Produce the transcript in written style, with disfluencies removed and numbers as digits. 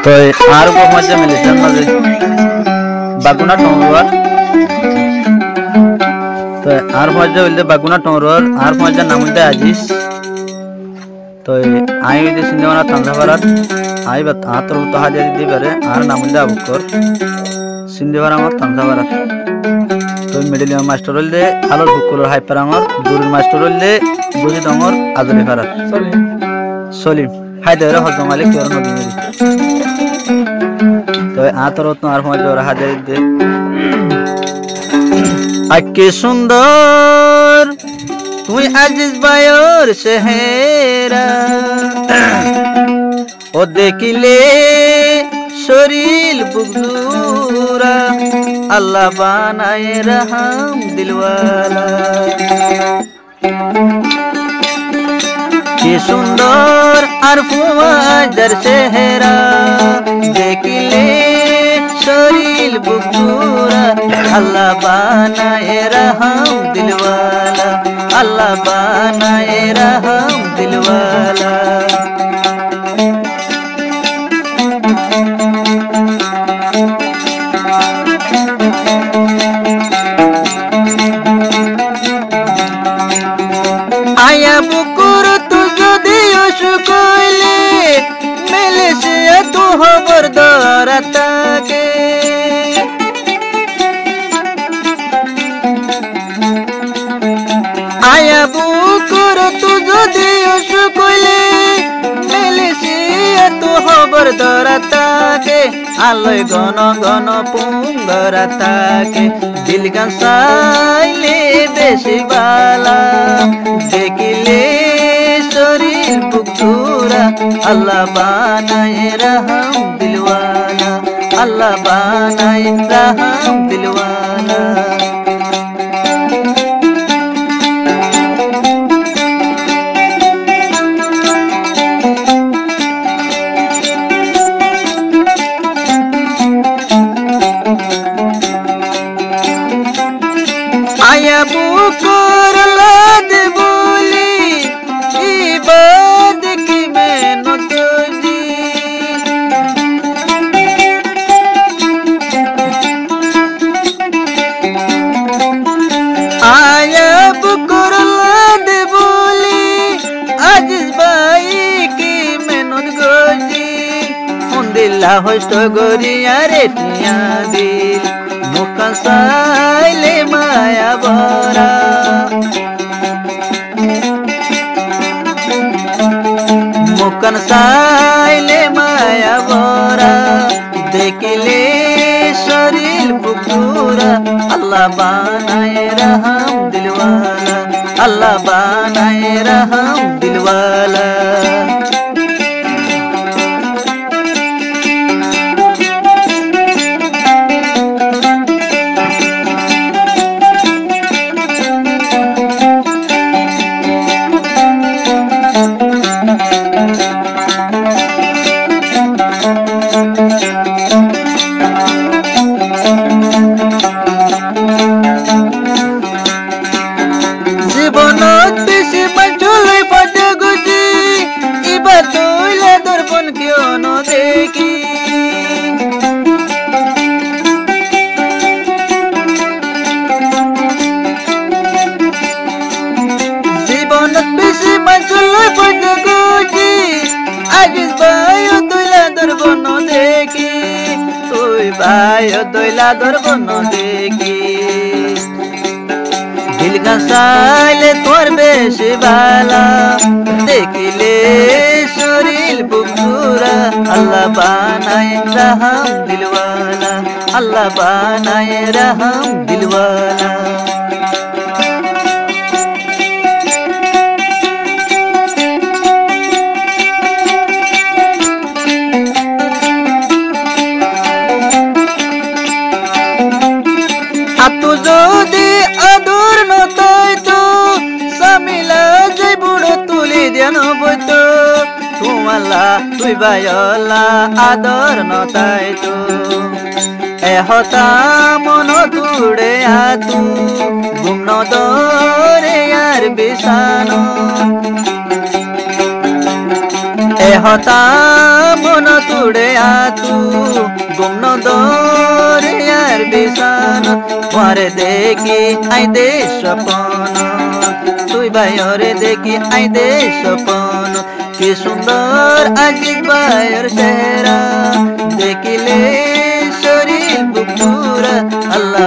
তো আর মজা মিলেছে মাঝে বাগুনা টংরুয়ার তো আর মজা হইলে বাগুনা টংরুয়ার আর মজা নাম হইতে আজিজ তো আই হইতে সিনেমানা তান্দাভারার আই বা আতর তো হাজার দিতে পারে আর নাম হইতে আবুকর সিন্দেভার আমার তান্দাভারার তো মিডিল মাস্টার হইলে আলোর বুকুলের হাইপার আমার দূরের মাস্টার হইলে বুঝি ডঙর আদলি ভারার সলিম হায়দারে হজম মালিক তোর নদী তো আতর তো আর মজা ওরা হাজার দিতে আকে সুন্দর তুই আজিজ বায়র চেহারা ও দেখিলে শরীর বুকজুরা আল্লাহ বানায় রহম দিলওয়ালা কি সুন্দর আর ফুয়াজার চেহারা দেখিলে শরীর বুকজুরা আল্লাহ বানায় রহম দিলওয়ালা আল্লাহ বানায় রহম দিলওয়ালা আয়া বুকুর তু যদি অসুকইলে মেলে সে তু খবর দরাতাকে আয়া বুকুর তু যদি অসুকইলে মেলে সে তু খবর দরাতাকে আলোয় ঘন ঘন পুঙ্গরাতাকে দিল গান চাইলে বেশি বালা দেখিলে শরীর বুকজুরা আল্লাহ বানায় রহম দিলওয়ালা আল্লাহ বানায় রহম দিলওয়ালা আয়া বুকুর লাদ বলি ইবাদ কি মেহনত জি আয়া বুকুর লাদ বলি আজিজ ভাই কি মেহনত গজি দিল্লা হইতো গরিয়া রে টিয়া দিল মুখা সাইলে মায়া ভরা মুখন সাইলে মায়া ভরা দেখিলে শরীর বুকুরা আল্লাহ বানায় রহম দিলওয়ালা আল্লাহ বানায় রহম দিলওয়ালা জীবনত বেশি বাঁচলে পাটে গুজি ইবা তুইলে দর্পণ কেউ ন দেখি জীবনত বেশি বাঁচলে পাটে গুজি আজিজ ভাই তুইলে দর্পণ দেখি তুই ভাই তুইলা দর্পণ দেখি দিল গাছাইলে তোর বেশি বালা দেখিলে শরীর বুকুরা আল্লাহ বানায় রহম দিলওয়ালা আল্লাহ বানায় রহম দিলওয়ালা আতু যদি আদর নতাই তো সামিলা যাই বুড়ো তুলি দেন বইতো তোমালা তুই বায়লা আদর নতাই তো এহতা মন তুড়ে আতু গুম দরে আর বিছানো এহতা মন তুড়ে আতু দরিয়ার বিছানত পরে দেখি আই দে স্বপন তুই ভাইরে দেখি আই দে স্বপন কি সুন্দর আজিজ ভাইয়ের চেহারা দেখিলে শরীর বুকুরা আল্লাহ